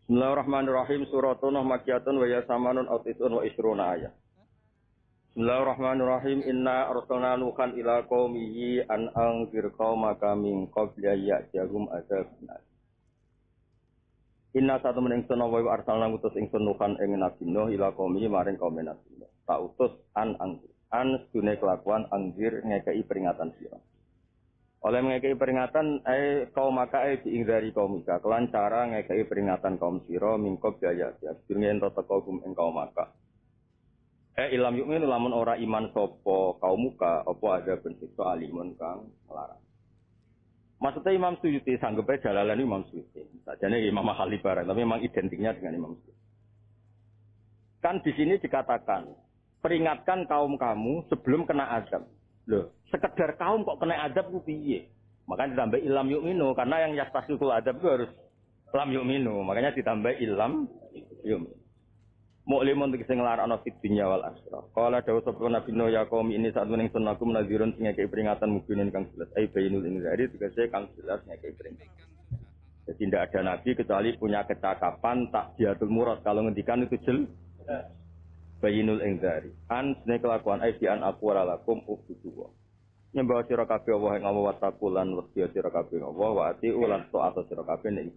Bismillahirrahmanirrahim. Suratun Makkiyatun wa yasamanun autisun wa isruna ayat. Bismillahirrahmanirrahim. Inna arsalna Nuhan ila qaumihi an anzir qaumaka min qabli ya'tiyahum adzabun. Inna satu meningsun wa arsalna ngutus ingsun Nuhan ing Nabi Nuh ila qaumihi maring kaum Nabi Nuh. Tak utus an anzir. An sedune kelakuan anzir ngekei peringatan sira. Oleh ngekei peringatan kaum maka diingdari kaum mika kelan cara ngekei peringatan kaum sira mingkob jaya sedurunge ento teka gum ing kaum maka ilam yu'minu lamun ora iman sapa kaum muka apa ada bensiksa alimun kang larang. Maksudnya Imam Suyuti sanggepe dalalan Imam Suyuti sajane Imam Mahali barang tapi memang identiknya dengan Imam Suyuti. Kan di sini dikatakan peringatkan kaum kamu sebelum kena azab. Loh, sekedar kaum kok kena adab ku piye? Makanya ditambah ilam yu'minu karena yang yastasiqul adab itu harus lam yu'minu. Makanya ditambah ilam yu'minu. Mu'limun tegese nglarakno fit dunya wal akhirah. Qala dawu sapa Nabi Nuh ya qaum ini saat mening sunakum nadhirun sing ngekeki peringatan mubinin kang jelas. Ai bainul inzari tegese kang jelas ngekeki peringatan. Jadi tidak ada nabi kecuali punya kecakapan takdiatul murad kalau ngendikan itu jelas. Bayinul ingzari an sene kelakuan aidian aku lakum ubudu nyembah sira kabeh Allah ing Allah takulan wedi sira kabeh Allah wa ati ulan taat sira kabeh ning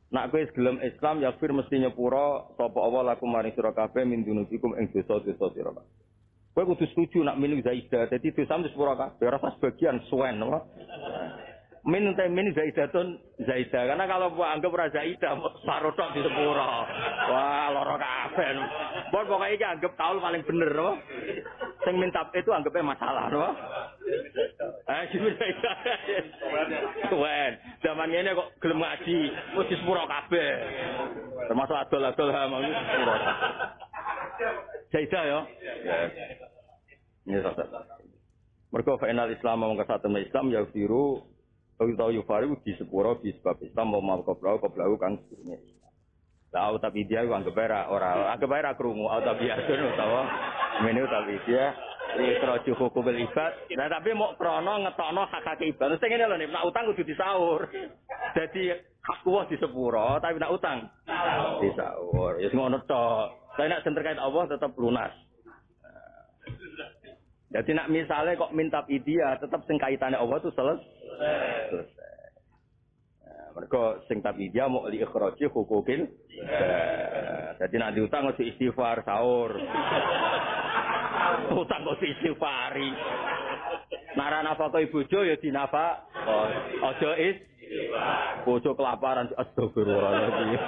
nak kowe gelem Islam ya fir mesti nyepura sapa Allah lakum maring sira kabeh min dunubikum ing dosa-dosa sira kabeh kowe kudu setuju nak min zaidah dadi dosa mesti sepura kabeh ora pas bagian suwen apa min zaidatun zaidah karena kalau anggap ora zaidah sarotok di sepura wah lara kabeh pon pokoke iki anggap taul paling bener apa sing minta itu anggapnya masalah apa suwen zaman ngene kok gelem ngaji wis di sepura kabeh termasuk adol-adol ha mau sepura zaidah ya ya mergo fa'inal Islam mongko satune Islam ya biru Tahu yufari di sepuro di sebab Islam mau koblau kang sebelumnya Islam. Tahu tapi dia anggap era krungu tapi asun utawa mene tapi dia ikroju hukumul ibad. Nah tapi mau krono ngetokno hak ibad. Sing ngene lho nek nak utang kudu disaur. Dadi hak kuwi di sepuro tapi nak utang disaur. Ya ngono tok. Tapi nek terkait Allah tetap lunas. Jadi nak misalnya kok minta dia tetap sing kaitane Allah itu selesai. Mereka sing tapi dia mau li ikhraji hukukil. Jadi nak diutang mesti istighfar sahur. Utang kok istighfari. Narana apa kok bojo ya dinafa. Aja istighfar. Bojo kelaparan astagfirullahaladzim.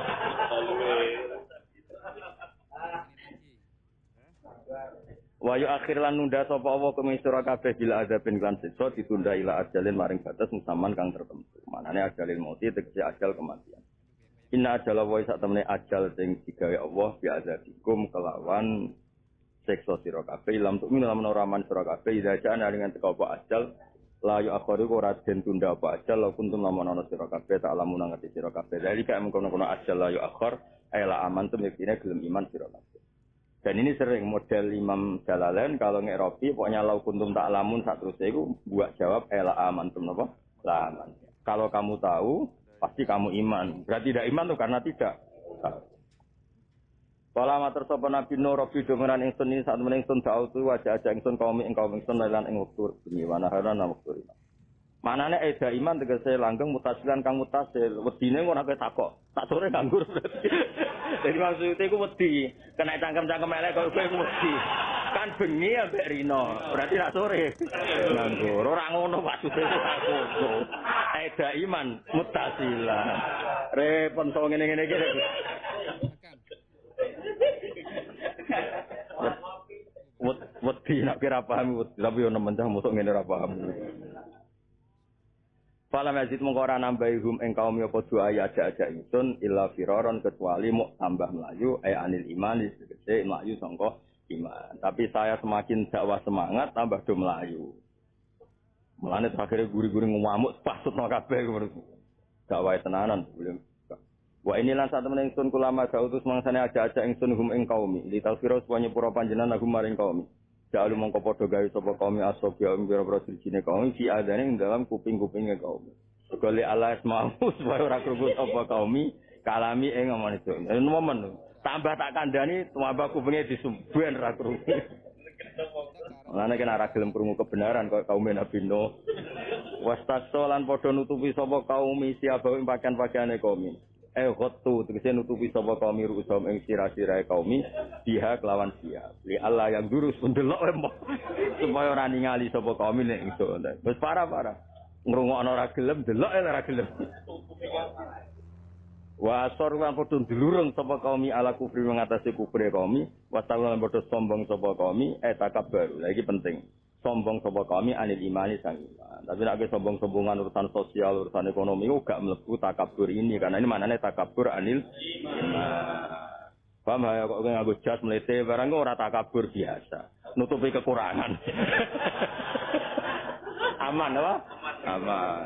Wa yu akhir lan nunda sapa Allah kumisura kabeh bila azabin lan siksa ditunda ila ajalin maring batas musaman kang tertentu. Manane ajalil mauti tegese ajal kematian. Inna ajala wa sak temene ajal sing digawe Allah bi azabikum kelawan siksa sira kabeh lam tuk minal ora man sira kabeh ida jana dengan teko apa ajal la yu akhiru ora den tunda apa ajal la kuntum lamun ana sira kabeh tak lamun ngerti sira kabeh. Dari kaya mengkono-kono ajal la yu akhir ela aman tum yektine gelem iman sira kabeh. Dan ini sering model Imam Jalalain kalau ngeropi pokoknya lau kuntum tak lamun saat terus itu buat jawab ela amantum apa? La aman. Kalau kamu tahu pasti kamu iman. Berarti tidak iman tuh karena tidak tahu. Kala matur sapa Nabi Nuh Rabbi dongeran ingsun ini saat mening ingsun sautu wajah aja ingsun kaum ingsun lan ing wektu bengi wa naharana wektu. Manane eda iman tegese langgeng mutasilan kang mutasil. Wedine ngono kok takok. Tak sore nganggur berarti. Jadi maksudnya iku wedi. Kena cangkem-cangkem elek kok kowe wedi. Kan bengi ambek rino. Berarti tak sore nganggur. Ora ngono maksudnya iku aku. Eda iman mutasilan. Repon so ngene-ngene iki. Wedi nak kira paham tapi yo nemen cah mosok ngene ora paham. Fala mazid mongko ora nambahi hum ing kaum ya padha aja-aja ingsun illa firaron kecuali mau tambah melayu anil iman segede melayu sangka iman. Tapi saya semakin dakwah semangat tambah do melayu. Mulane terakhir guru-guru ngamuk pasutno kabeh ngono. Dakwah tenanan belum. Wa inilah saat temen ingsun kulama gautus mangsane aja-aja ingsun hum ing kaum li tafsira supaya pura panjenengan aku maring kaum. Jalu mongko padha gawe sapa kaum asobya pira-pira dijine kaum fi adane ing dalam kuping-kupinge kaum. Segale Allah asma'u supaya ora krungu apa kaum Kalami ngomong itu. Momen tambah tak kandhani tambah kupinge disumben ra krungu. Lan nek ora gelem krungu kebenaran kok kaum Nabi Nuh. Wastakso lan padha nutupi sapa kaum siabawe pakaian-pakaiane kaum. Ghottu tegese nutupi sapa kaum rusum ing sira-sirae kaum biha kelawan siap. Li Allah yang durus ndelok supaya ora ningali sapa kaum nek ingsun. Wis parah-parah. Ngrungokno ora gelem, delok ora gelem. Wa asor lan padha ndlurung sapa kaum ala kufri mengatasi kufre kaum, wa lan padha sombong sapa kaum takabur. Lah iki penting. Sombong sapa kaum anil imani sang iman. Tapi nek sombong-sombongan urusan sosial, urusan ekonomi kok gak mlebu takabur ini karena ini maknane takabur anil iman. Paham ya kok nganggo jas mlete barang kok ora takabur biasa. Nutupi kekurangan. Aman apa? Aman.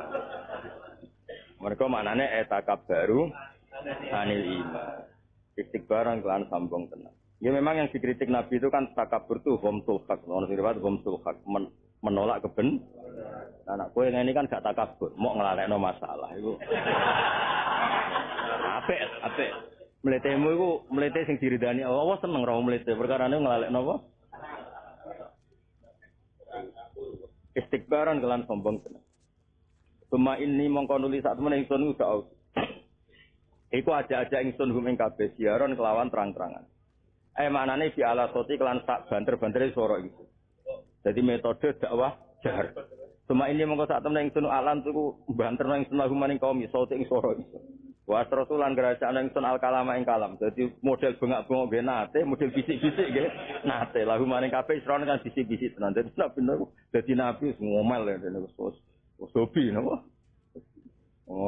Mereka maknane takabbaru anil iman. Istikbaran kelan sombong tenan. Ya memang yang dikritik Nabi itu kan takabur tuh ghamsul haq. Ono sing riwayat ghamsul haq menolak keben. Anak kowe ngene kan gak takabur, mok nglalekno masalah iku. Apik. Mletemu iku mlete sing diridani Allah seneng ra mlete perkarane nglalekno apa? Istikbaran kelan sombong tenan. Bema ini mongko nulis sak temen ingsun uga. Iku aja-aja ingsun hum ing kabeh siaran kelawan terang-terangan. Maknane di ala soti kelan sak banter-bantere swara iku. Jadi metode dakwah jahar. Bema ini mongko sak temen ingsun alam tuku banterno ingsun lahum maning kaum soti ing swara iku. Wa rasulan gerajaan ingsun al kalama ing kalam. Dadi model bengak-bengok nggih nate, model bisik-bisik nggih nate. Lahum maning kabeh isra kan bisik-bisik tenan. Dadi bener dadi nabi ngomel ya dene Sobi napa?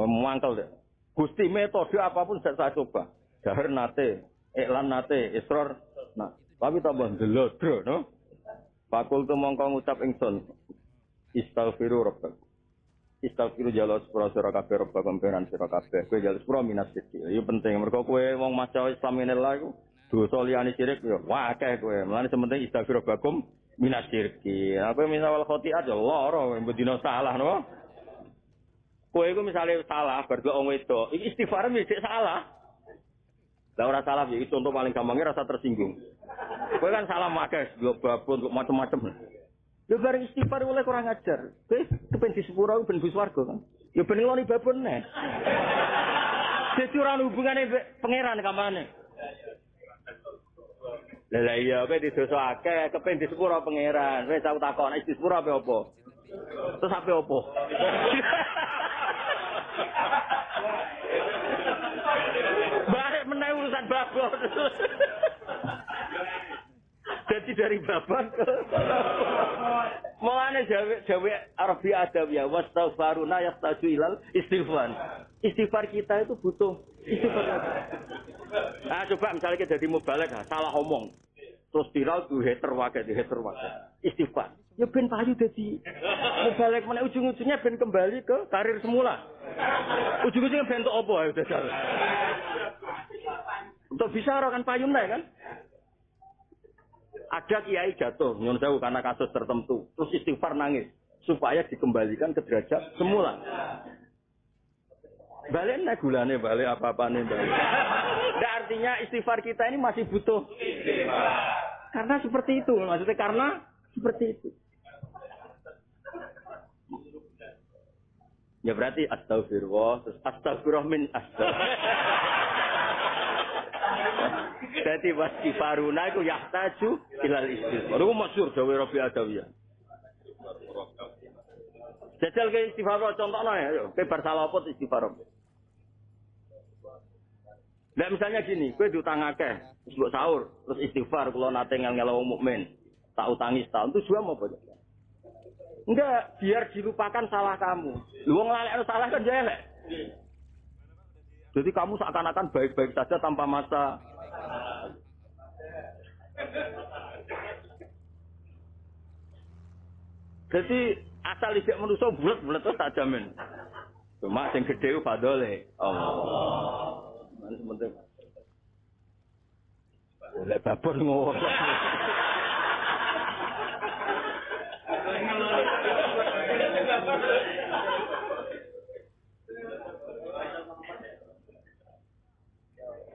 Mangkel deh. Gusti metode apapun saya coba. Jahar nate, iklan nate, isror. Nah, tapi tambah ndelodro, no? Fakul tu mongko ngucap ingsun. Istaghfiru rabbakum. Istaghfiru jalo sepura sira kabeh rabbakum pengiran sira kabeh. Kowe jalo sepura minas sithik. Iku penting mergo kowe wong maca Islam ini lha iku dosa liyane syirik yo wah akeh kowe. Mulane sementing istaghfiru rabbakum minas syirki. Apa misal khotiat ya lara mbedina salah no. Kowe iku misale salah bar kok wong wedok, iki istighfar mesti salah. Lah ora salah ya itu contoh paling gampangnya rasa tersinggung. Kowe kan salah makes, yo babon kok macam-macam. Lho bareng istighfar oleh kurang ajar. Kowe kepen di sepura ben bus warga kan. Ya ben ngeloni babon neh. Dadi ora hubungane pangeran kampane. Lah iya kowe di dosa akeh kepen di sepura pangeran. Wis aku takon di sepura apa? Terus apa? Barek meneh urusan babon. Jadi dari babon ke mulane jawe Arabi adawiyah wastaghfaruna yahtaju ilal istighfar. Istighfar kita itu butuh istighfar. Nah, coba misalnya kita jadi mubalek salah omong. Terus viral tuh hater wae. Istighfar. Ya ben payu dadi mubalek meneh ujung-ujungnya ben kembali ke karir semula. Ujung-ujungnya ben untuk apa ya dasar. Untuk bisa ora kan payung lah kan. Ada kiai jatuh, nyuwun sewu karena kasus tertentu, terus istighfar nangis supaya dikembalikan ke derajat semula. Balik nek gulane balik apa-apane balik. Nah, artinya istighfar kita ini masih butuh istighfar. Karena seperti itu, maksudnya karena seperti itu. Ya berarti astagfirullah, terus astagfirullah min Jadi wastifaruna iku yahtaju ilal istighfar. Iku masyhur dawe Rabi Adawiyah. Jajal ke istighfar contohnya ya, yo. Kowe bar salah apa istighfar. Lah misalnya gini, kowe diutang akeh, terus mbok sahur, terus istighfar kula nate ngel-ngel wong mukmin. Tak utangi setahun itu juga mau apa? Enggak, biar dilupakan salah kamu. Lu wong lalekno salah kan jelek. Jadi kamu seakan-akan baik-baik saja tanpa masa. Jadi asal isek manusa bulet-bulet tak jamin. Cuma sing gedhe fadole Allah. Mana sementing. Oleh babon ngono.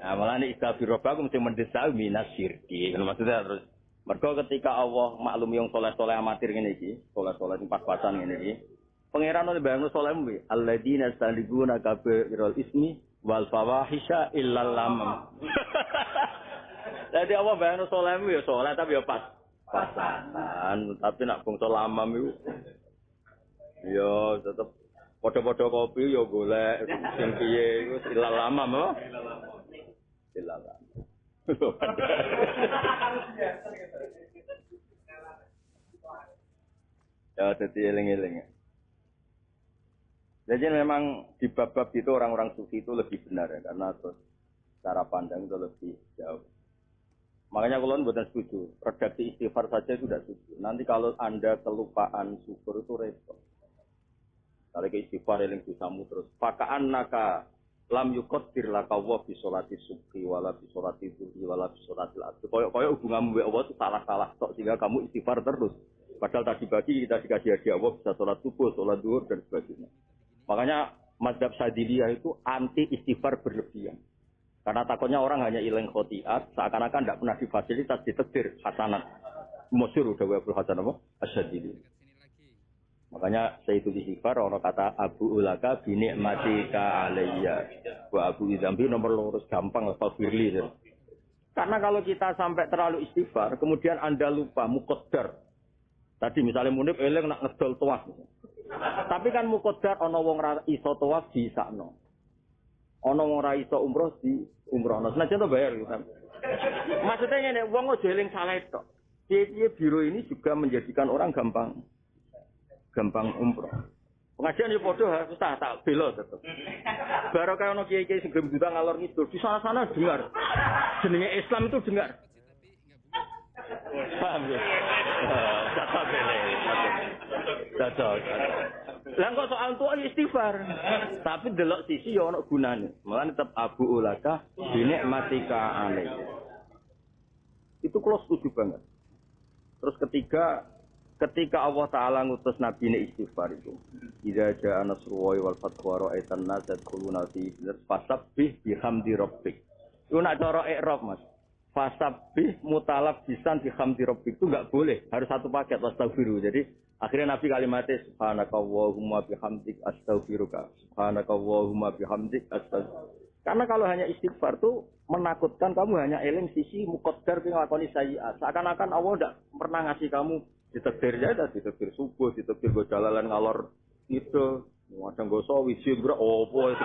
Nah, malah nek istighfar bakum sing mendesa minas syirki. Maksudnya terus mergo ketika Allah maklum yang soleh-soleh amatir ngene iki, soleh-soleh sing pas-pasan ngene iki. Pangeran oleh bayangno soleh mbi, alladzina salibuna kabirul ismi wal fawahisha illal lam. Jadi Allah bayangno soleh mbi ya soleh tapi ya pasan, tapi nak bangsa lamam iku ya tetep padha-padha kopi ya golek sing piye iku illal lamam apa? Illal lamam. Ya, jadi eling-eling. Jadi memang di bab-bab itu orang-orang sufi itu lebih benar ya, karena terus cara pandang itu lebih jauh. Makanya kalau buatan setuju, redaksi istighfar saja itu tidak setuju. Nanti kalau Anda kelupaan syukur itu repot. Kalau ke istighfar eling bisamu terus. Pakaan naka lam yuqaddir laka wa bi sholati subhi wala bi sholati dhuhri wala bi sholatil asr. Koyok hubunganmu dengan Allah itu salah-salah tok sehingga kamu istighfar terus. Padahal tadi pagi kita dikasih hadiah Allah bisa sholat subuh, sholat zuhur dan sebagainya. Makanya mazhab Sadiliyah itu anti istighfar berlebihan. Karena takutnya orang hanya ilang khotiat, seakan-akan tidak pernah difasilitas ditegdir hasanat. Masyhur udah Abdul Hasan apa? Asyadili. Makanya saya itu istighfar orang kata Abu Ulaka bini matika alayya. Wa Abu Idzambi nomor lurus gampang Fafirli. Karena kalau kita sampai terlalu istighfar, kemudian Anda lupa muqaddar. Tadi misalnya Munib eling nak ngedol tuas. Tapi kan muqaddar ana wong ra iso tuas disakno. Ana wong ra iso umroh di umrohno. Senajan to bayar gitu kan. Maksudnya ngene, wong aja eling salah tok. Piye-piye biro ini juga menjadikan orang gampang umroh. Pengajian yo padha harus tak bela tetep. Barokah ana kiai-kiai sing gembuta ngalor ngidul di sana-sana dengar. Jenenge Islam itu dengar. Paham ya? Cocok. Lah kok soal tuwa istighfar. Tapi delok sisi yo ono gunane. Mulane tetep Abu Ulaka binikmatika alaih. Itu kalau setuju banget. Terus ketika Allah Ta'ala ngutus Nabi ini istighfar itu. Idza ja'a nasrullahi wal fathu wa ra'aitan nas yadkhuluna fi fasabbih bihamdi rabbik. Itu nak cara i'rab Mas. Fasabbih mutalabbisan bihamdi rabbik itu enggak boleh, harus satu paket wastaghfiru. Jadi akhirnya Nabi kalimatnya subhanakallahumma bihamdik astaghfiruka. Subhanakallahumma bihamdik astaghfiruka. Karena kalau hanya istighfar tuh menakutkan kamu hanya eling sisi muqaddar ping lakoni sayyi'at. Seakan-akan Allah enggak pernah ngasih kamu ditakdir aja, ditakdir subuh, ditakdir go jalalan ngalor itu, kadang go sawi jembra opo itu.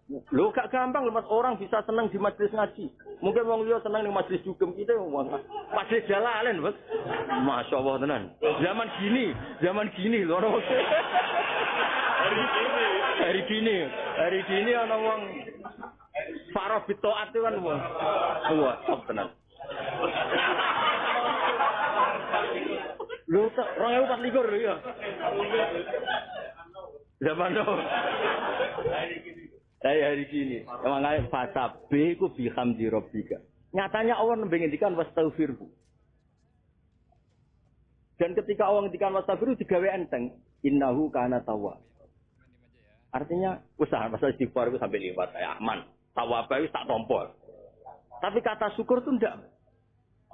Lho gak gampang lho Mas, orang bisa senang di majelis ngaji. Mungkin wong liya senang di majelis dugem kita majelis jalalan, Mas. Masyaallah tenan. Zaman gini lho ono. Hari gini ana wong farah bitaat itu kan wong. Wah, top tenan. Lho tak 2024 lho ya. Zaman dong. Hari gini, emang kayak fasabe ku bihamdi rabbika. Nyatanya Allah ngendikan wastaghfirhu. Dan ketika Allah ngendikan wastaghfirhu digawe enteng, innahu kana tawwab. Artinya usaha masa istighfar itu sampai lewat kayak aman. Tawwab itu tak tompol. Tapi kata syukur itu enggak.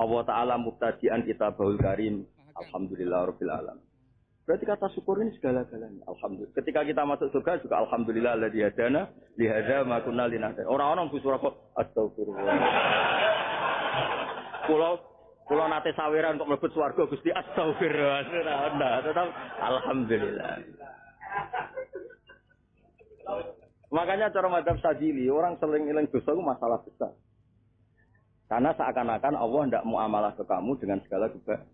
Allah Ta'ala muktadian kitabahul karim. Alhamdulillah rabbil alamin. Berarti kata syukur ini segala-galanya. Alhamdulillah. Ketika kita masuk surga juga alhamdulillah alladzi hadana li hadza ma kunna linahtadi. Orang-orang busura kok astagfirullah. Kula nate saweran kok mlebet swarga Gusti astagfirullah. Nah, tetap alhamdulillah. Makanya cara madzhab Sadili orang seling eling dosa itu masalah besar. Karena seakan-akan Allah tidak muamalah ke kamu dengan segala kebaikan.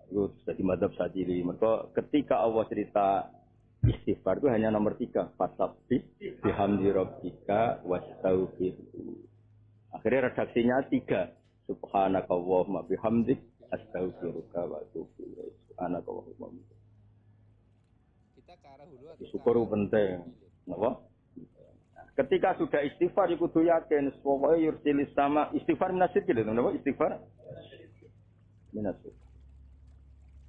Itu jadi madzhab Sadili. Maka ketika Allah cerita istighfar itu hanya nomor 3. Fasabbih bihamdi rabbika wastaghfirhu. Akhirnya redaksinya 3. Subhanakallahumma bihamdik astaghfiruka wa atubu ilaik. Subhanakallahumma. Kita ke arah hulu atau syukur penting. Napa? Ketika sudah istighfar kudu yakin supaya yursilis sama istighfar minasir gitu. Napa istighfar? Minasir.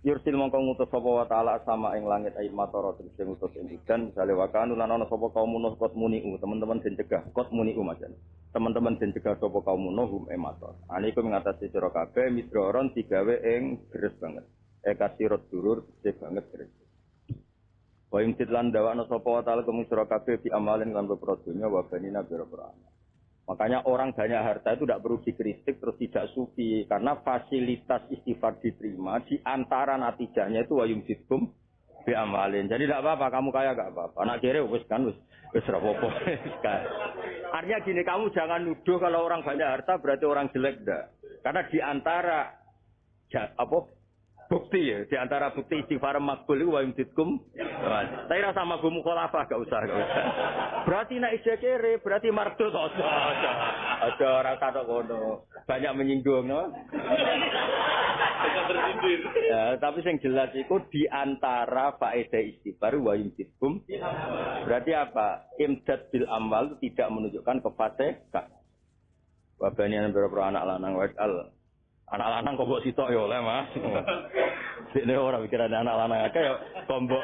Yursil mongko ngutus sapa wa ta'ala sama ing langit ayat matara sing ngutus ing udan misale wa kanu lan ana sapa kaum nuh kot muniu teman-teman den cegah kot muniu majan teman-teman den cegah sapa kaum nuh hum emator aniku ngatasi sira kabeh midroron digawe ing gres banget kasirot durur gede banget gres wa ing lan dawakna sapa wa ta'ala kum sira kabeh di amalin lan beberapa dunya wa banina biro-biro anak. Makanya orang banyak harta itu tidak perlu dikritik terus tidak sufi karena fasilitas istighfar diterima di antara natijahnya itu wayum jidkum bi amalin. Jadi tidak apa-apa kamu kaya enggak apa-apa. Anak kere wis kan wis rapopo. Artinya gini kamu jangan nuduh kalau orang banyak harta berarti orang jelek enggak. Karena di antara bukti ya, di antara bukti istighfar makbul itu wa yumditkum. Tapi rasa mabuk mukhalafah gak usah. Berarti nek isih kere, berarti mardut aja ora kata kono. Banyak menyinggung no. Ya, tapi yang jelas itu di antara faedah istighfar wa yumditkum. Berarti apa? Imdad bil amal itu tidak menunjukkan kefasikan. Wa banian beberapa anak lanang wa'al anak lanang kok mbok sitok ya oleh Mas. Dene ora pikirane anak lanang akeh ya tombok.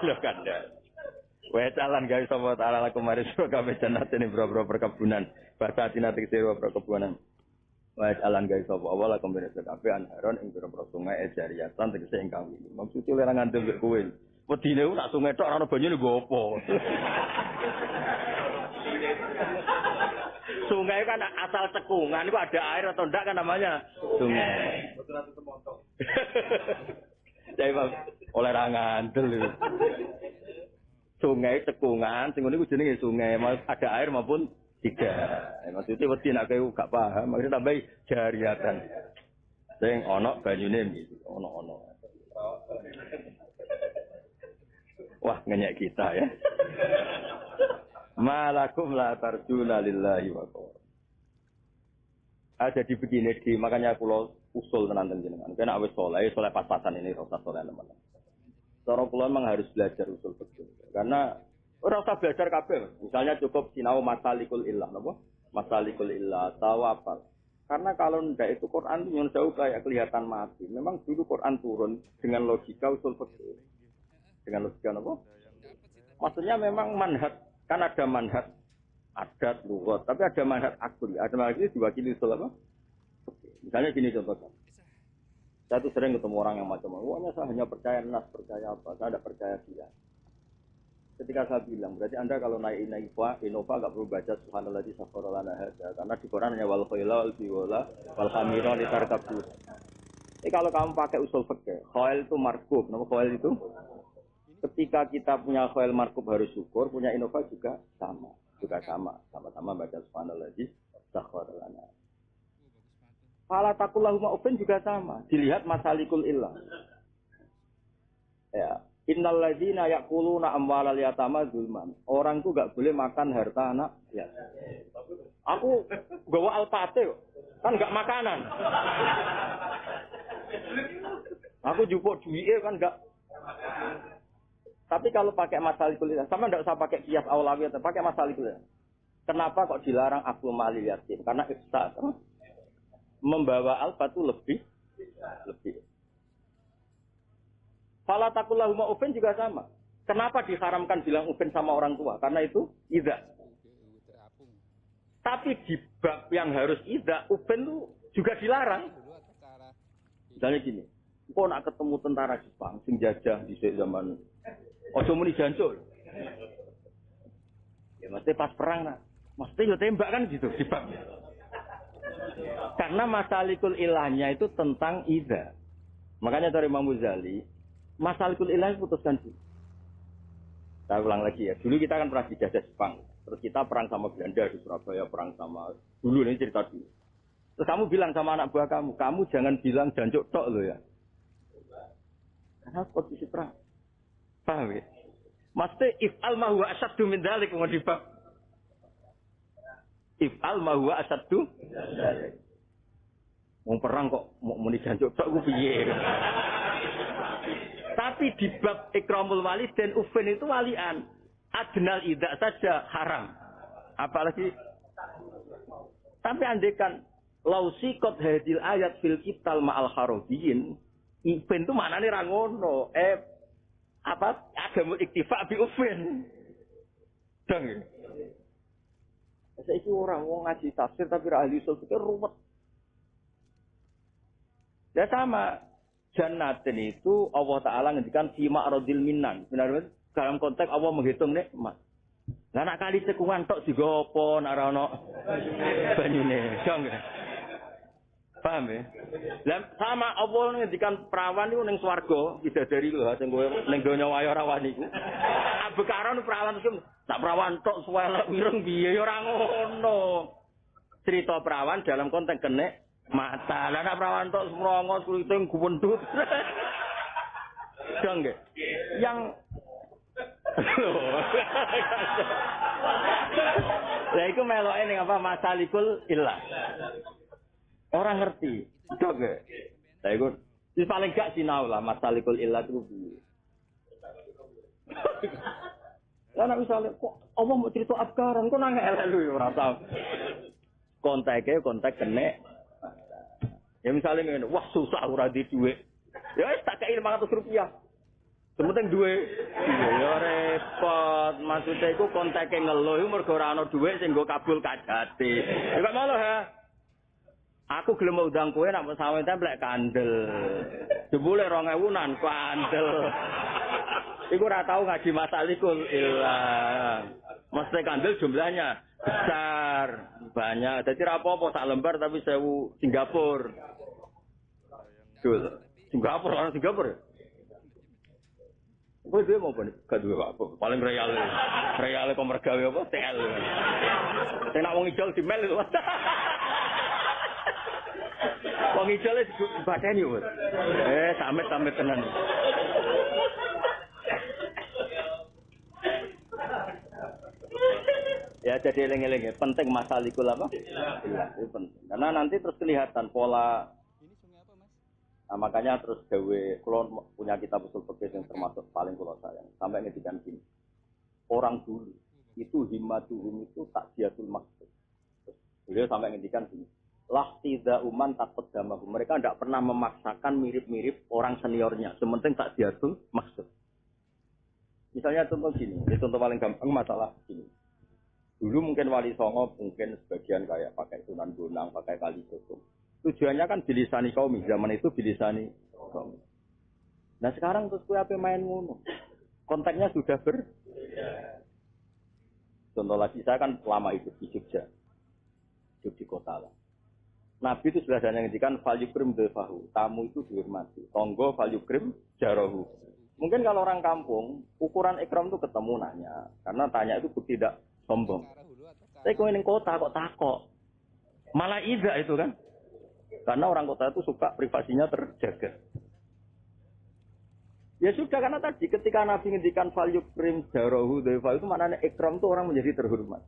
Lho kandha. Wa talan gawe sapa taala lakum maris kabeh jannat ini boro-boro perkebunan. Bahasa tinati sewa perkebunan. Wa talan gawe sapa Allah lakum maris kabeh anharon ing boro-boro sungai ejariatan tegese ingkang wingi. Maksude ora ngandel mbek kowe. Wedine ku sak sungai tok ora ana banyune nggo apa. Sungai kan asal cekungan itu ada air atau enggak kan namanya sungai. Betul atau temontok. Jadi oleh ngandel. Sungai cekungan, sing niku jenenge sungai, ada air maupun tidak. Maksudnya wedi nek kowe gak paham, maksudnya tambah jariatan. Sing ana banyune iki, ono. Wah, ngenyek kita ya. Malakum la tarjuna lillahi wa qawar. Jadi begini, makanya kula usul tenan jenengan. Kena wis soleh pas-pasan ini rasa soleh teman-teman. Cara kula memang harus belajar usul fikih. Karena ora usah belajar kabeh. Misalnya cukup sinau masalikul illah napa? Masalikul illah tawafal. Karena kalau ndak itu Quran nyun jauh kayak kelihatan mati. Memang dulu Quran turun dengan logika usul fikih. Dengan logika napa? Maksudnya memang manhaj. Kan ada manhaj adat, lugat, tapi ada manhaj akli. Ada manhaj ini diwakili usul apa? Misalnya gini contohnya. Saya tuh sering ketemu orang yang macam-macam. Saya hanya percaya nas, percaya apa. Saya tidak percaya dia. Ketika saya bilang, berarti Anda kalau naik Innova nggak perlu baca subhanallah di safarolana hada. Karena di Quran hanya wal khayla, wal biwala, wal khamira, litarkabu. Jadi kalau kamu pakai usul fikih, khail itu markub. Nama khail itu? Ketika kita punya khail markub harus syukur, punya Innova juga sama. Sama-sama baca subhanallah di safarolana. Fala taqullahumma uffin juga sama. Dilihat masalikul illah. Ya, innal ladzina yaquluna amwalal yatama zulman. Orang tuh enggak boleh makan harta anak yatim. Aku bawa alpate kok. Kan enggak makanan. Aku jupuk duwike kan enggak. Tapi kalau pakai masalikul illah, sama enggak usah pakai kias aulawiyah, pakai masalikul illah. Kenapa kok dilarang aklu malil yatim? Karena ifsad. Membawa alfa itu lebih. Fala taqullahumma uffin juga sama. Kenapa diharamkan bilang uffin sama orang tua? Karena itu idza. Tapi di bab yang harus idza, uffin itu juga dilarang. Misalnya gini, kok nak ketemu tentara Jepang sing jajah di zaman ojo muni jancuk. Ya mesti pas perang nak. Mesti yo tembak kan gitu di bab. Karena masalikul ilahnya itu tentang idza. Makanya dari Imam Ghazali, masalikul ilah putuskan dulu. Saya ulang lagi ya. Dulu kita kan pernah dijajah Jepang. Terus kita perang sama Belanda di Surabaya, perang sama dulu ini cerita dulu. Terus kamu bilang sama anak buah kamu jangan bilang jancuk tok lo ya. Karena posisi perang. Paham ya? Mesti if'al ma huwa asyaddu min dzalik mau dibab. If'al ma huwa asyaddu. Mau perang kok mau muni jancuk tok ku piye. Tapi di bab ikramul walid dan ufin itu walian. Adnal idza saja haram. Apalagi tapi andekan lausikot hadil ayat fil kital ma'al harabiyin Ufin itu maknane ra ngono. Apa agama iktifa bi ufin. Dong. Saiki orang wong ngaji tafsir tapi ra ahli usul fikih ruwet. Ya sama. Jannatin itu Allah Ta'ala ngendikan fima radil minan. Benar-benar dalam konteks Allah menghitung nikmat. Lah nak kali cekungan tok juga apa nak ora ono banyune. Dong. Paham ya? Lah sama Allah ngendikan perawan iku ning swarga bidadari lho sing kowe ning donya waya ora wani iku. Abekaran perawan iku tak perawan tok suwelek wireng piye ya ora ngono. Cerita perawan dalam konteks kenek mata. Lah nek perawan tok semrongo kuliting guwendut. Dong nggih. Yang lah iku meloke ning apa masalikul illah. Orang ngerti. Dok nggih. Lah iku wis paling gak sinau lah masalikul illah itu piye. Lah nek misale kok apa mau cerita abkaran kok nang elek lho ora tau. Kontek kenek. Ya misalnya ngene, wah susah ora di dhuwit. Ya wis tak kei 500 rupiah. Sementing duwe. Ya repot. Maksudnya iku konteke ngeluh iku mergo ora ana dhuwit sing nggo kabul kadate. Ya kok malah ha. Aku gelem undang kowe nek sawen templek kandel. Jebule 2000-an kandel. Iku ora tau ngaji masalikul ilah. Mesti kandel jumlahnya besar, banyak. Jadi ra apa-apa sak lembar tapi 1000 Singapura. Dul. Singapura orang Singapura. Kowe dhewe mau apa? Gak duwe apa. Paling reale pemergawe apa? TL. Sing nak wong ijol di mel itu. Wong ijol dibadani wis. Samit tenan. Ya jadi eling-eling ya, penting masalikul apa? Iya, itu penting. Karena nanti terus kelihatan pola. Ini sungai apa, Mas? Nah, makanya terus gawe kulon punya kitab usul fikih yang termasuk paling kula sayang. Sampai ngedikan gini. Orang dulu itu himmatuhum itu takziatul maksud. Beliau sampai ngedikan gini. Lah tidak uman takut damahu. Mereka tidak pernah memaksakan mirip-mirip orang seniornya. Sementing takziatul maksud. Misalnya contoh gini, ini contoh paling gampang masalah gini. Dulu mungkin Wali Songo mungkin sebagian kayak pakai Sunan Bonang, pakai Kali Jogo. Tujuannya kan bilisani kaum, zaman itu bilisani kaum. Nah sekarang terus kue apa main ngono? Konteksnya sudah Contoh lagi saya kan lama hidup di Jogja, hidup di kota lah. Nabi itu sudah ada yang ngendikan falyukrim defahu, tamu itu dihormati. Tonggo falyukrim jarohu. Mungkin kalau orang kampung ukuran ikram itu ketemu nanya, karena tanya itu tidak sombong. Saya kau ini kota kok takok, malah ida itu kan, karena orang kota itu suka privasinya terjaga. Ya sudah karena tadi ketika Nabi ngendikan falyukrim jarohu defa itu maknanya ikram itu orang menjadi terhormat.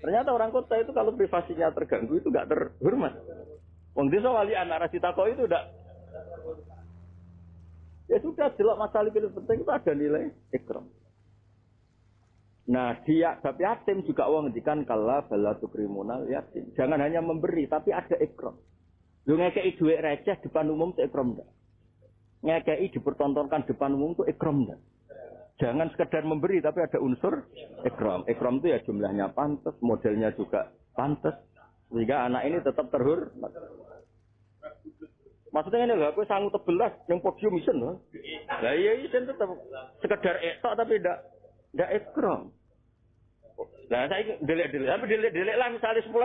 Ternyata orang kota itu kalau privasinya terganggu itu nggak terhormat. Wong desa wali anak rasi takok itu udah. Ya sudah jelas masalah itu penting itu ada nilai ikram. Nah, dia bab yatim juga Allah ngendikan kala balatu kriminal yatim. Jangan hanya memberi tapi ada ikram. Lu ngekei duit receh depan umum itu ikram enggak? Ngekei dipertontonkan depan umum itu ikram enggak? Jangan sekedar memberi tapi ada unsur ikram. Ikram itu ya jumlahnya pantas, modelnya juga pantas sehingga anak ini tetap terhormat. Maksudnya ini loh, aku sanggup tebelas yang podium isen loh. Lah iya isen tetap sekedar etok tapi ndak ikram. Nah saya delik tapi delik lah misalnya 10.000.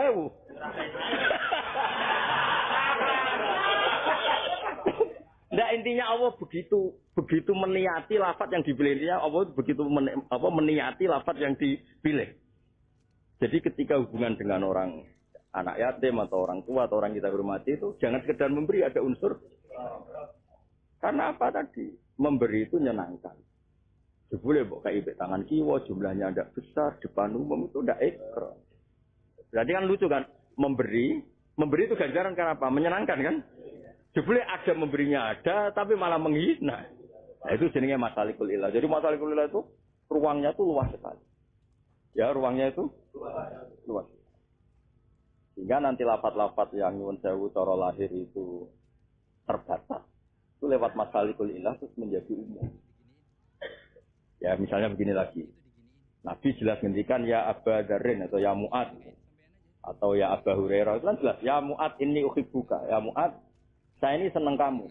Ndak intinya Allah begitu meniati lafaz yang dipilihnya Allah begitu meniati lafaz yang dipilih. Jadi ketika hubungan dengan orang anak yatim atau orang tua atau orang kita hormati itu jangan sekedar memberi, ada unsur. Karena apa tadi? Memberi itu menyenangkan. Boleh kok kayak tangan kiwa jumlahnya tidak besar depan umum itu tidak ikram. Berarti kan lucu kan? Memberi itu ganjaran karena apa? Menyenangkan kan? Boleh ada memberinya ada tapi malah menghina. Nah, itu jenenge masalikul ilah. Jadi masalikul ilah itu ruangnya itu luas sekali. Ya ruangnya itu luas. Sehingga nanti lafaz-lafaz yang nyuwun sewu cara lahir itu terbatas. itu lewat masalikul ilah terus menjadi umum. Ya misalnya begini lagi. Nabi jelas ngendikan ya Aba Darin atau ya Mu'ad atau ya Aba Hurairah itu kan jelas ya Mu'ad inni uhibbuka ya Mu'ad saya ini seneng kamu.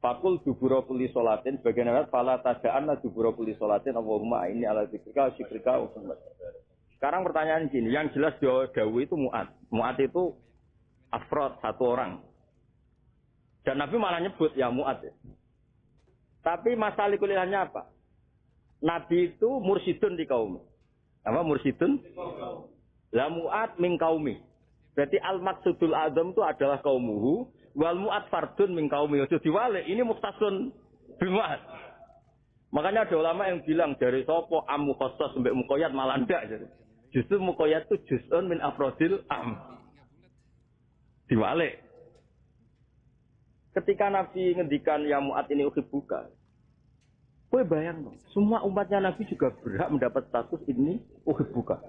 Fakul dubura kulli sholatin bagian ayat fala tada'anna dubura kulli sholatin Allahumma inni ala dzikrika wa syukrika. Sekarang pertanyaan gini, yang jelas Dawu itu Mu'ad. Mu'ad itu afrod satu orang. Dan Nabi malah nyebut ya Mu'ad. Ya. Tapi masalikul ilahnya apa? Nabi itu mursidun di kaum. Apa mursidun? La Mu'ad min kaumi. Berarti al-maksudul azam itu adalah kaumuhu. Wal Mu'ad fardun min kaumi. Jadi diwalik, ini muktasun bimu'ad. Makanya ada ulama yang bilang dari sopo am mukhassas sampai muqayyad malah ndak. Justru muqayyad itu juz'un min afrodil am. Diwalik. Ketika Nabi ngendikan ya Mu'ad ini uhibbuka. Kowe bayang dong, semua umatnya Nabi juga berhak mendapat status ini uhibbuka.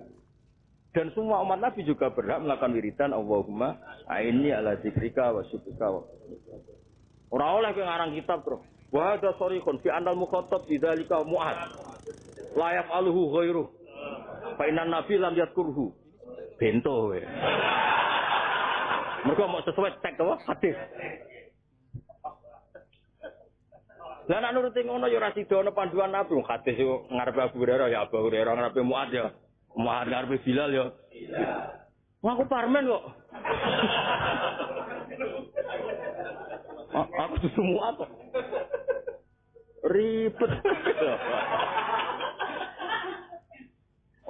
Dan semua umat Nabi juga berhak melakukan wiridan Allahumma aini ala dzikrika wa syukrika wa. Ora oleh kowe ngarang kitab, Bro. Wa hadza sharihun fi anal mukhatab bidzalika Mu'ad. La yaf'aluhu ghairuh. Fa inna nabi lam yadhkurhu. Bento kowe. Mergo mau sesuai teks apa? Hadis. Lah nek nuruti ngono ya ora sida ana panduan Nabi. Hadis yo ngarepe Abu Hurairah ya Abu Hurairah ngarepe Mu'ad ya. Mu'ad ngarepe Bilal ya. Wah aku parmen kok. Aku susu Mu'ad kok. Ribet.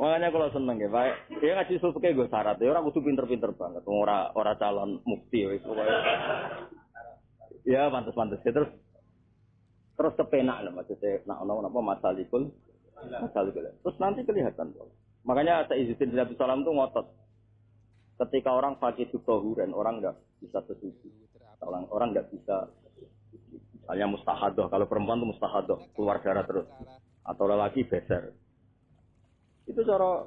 Makanya kalau seneng ya, Pak. Ya ngaji susu kayak gue syarat. Ya orang kudu pinter-pinter banget. Ora calon mufti ya. Ya pantes-pantes. Terus kepenak lah maksudnya nak apa masalikul. Terus nanti kelihatan. Makanya saya izin Nabi Sallam itu ngotot. Ketika orang fakir tuhuran, orang enggak bisa setuju. Orang enggak bisa. Misalnya mustahadoh. Kalau perempuan itu mustahadoh, keluar darah terus. Atau lelaki beser. Itu cara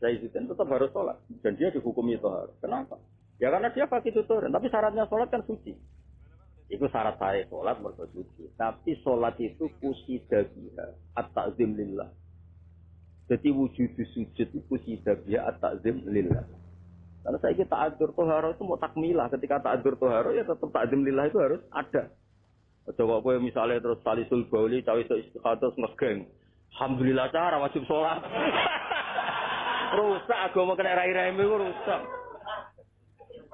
saya izin tetap harus sholat. Dan dia dihukumi tohar. Kenapa? Ya karena dia fakir tuhuran. Tapi syaratnya sholat kan suci. Itu syarat saya sholat bersuci. Tapi sholat itu kusida biha at-ta'zim lillah. Jadi wujud sujud itu kusida biha at-ta'zim lillah. Karena saya kita ta'adzur toharo itu mau takmilah. Ketika ta'adzur toharo ya tetap ta'zim lillah itu harus ada. Coba aku misalnya terus salisul bauli, cawe itu istikhadah ngegeng. Alhamdulillah cara wajib sholat. Rusak agama kena rai-rai itu rusak.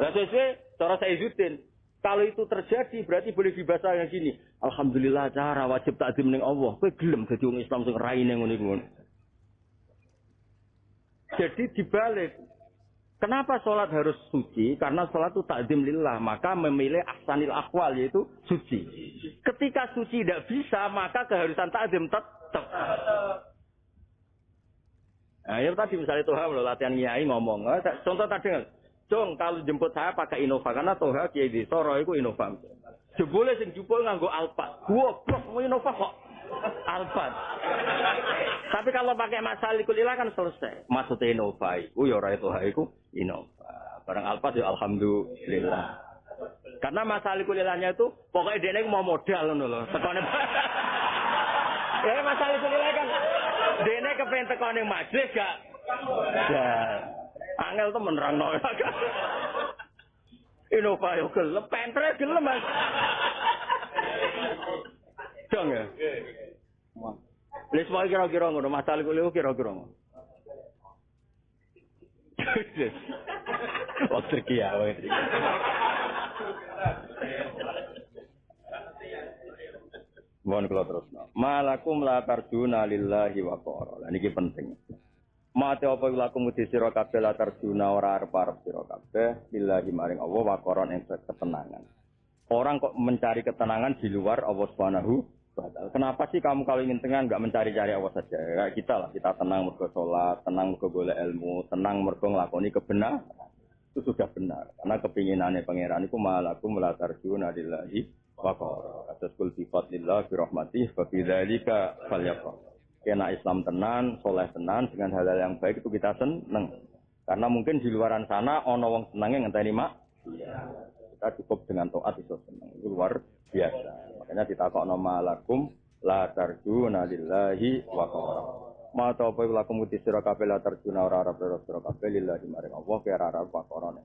Nah sesuai cara saya izin. Kalau itu terjadi berarti boleh dibaca yang gini. Alhamdulillah cara wajib takzim ning Allah. Kowe gelem dadi wong Islam sing raine ngono-ngono. Jadi dibalik. Kenapa sholat harus suci? Karena sholat itu takzim lillah, maka memilih ahsanil akwal yaitu suci. Ketika suci tidak bisa, maka keharusan takzim tetap. Nah, ya tadi misalnya Tuhan latihan nyai ngomong. Contoh tadi Jong, kalau jemput saya pakai Innova karena Toha Kiai di Soro itu Innova. Jebule sing jupul nganggo Alphard. Goblok mau Innova kok Alphard. Tapi kalau pakai masalikul ilah kan selesai. Maksudnya Innova iku ya ora Toha iku Innova. Barang Alphard ya alhamdulillah. Karena masalikul ilahnya itu pokoknya dia mau modal ngono lho. Tekone. Ya masalikul ilah kan dene kepen tekone majelis gak. Ya. Angel tuh menerang nol. Innova yo gelem, pentre gelem Mas. Dong ya. Les wae kira-kira ngono, masalah kuliah kira-kira ngono. Waktu kia. Mohon kalau terus. Malakum la tarjuna lillahi wa qara. Niki penting. Mate apa laku mudi sira kabeh latar juna ora arep-arep sira kabeh billahi maring Allah wa qaron ing ketenangan. Orang kok mencari ketenangan di luar Allah Subhanahu wa taala. Kenapa sih kamu kalau ingin tenang enggak mencari-cari Allah saja? Kayak kita lah, kita tenang mergo salat, tenang mergo golek ilmu, tenang mergo nglakoni kebenaran. Itu sudah benar. Karena kepinginane pangeran iku malakum latar juna lillahi wa qaron. Atas kul bi fadlillah bi rahmatih fa bidzalika falyafrah. Kena Islam tenan, soleh tenan, dengan hal-hal yang baik itu kita seneng. Karena mungkin di luaran sana ono wong senenge ngenteni mak. Iya. kita cukup dengan taat iso seneng. Itu luar biasa. Makanya ditakokno malakum la tarjuna lillahi wa qara. Ma ta apa lakum uti sira kabeh la tarjuna ora sira kabeh lillahi maring Allah kira arep pakorane.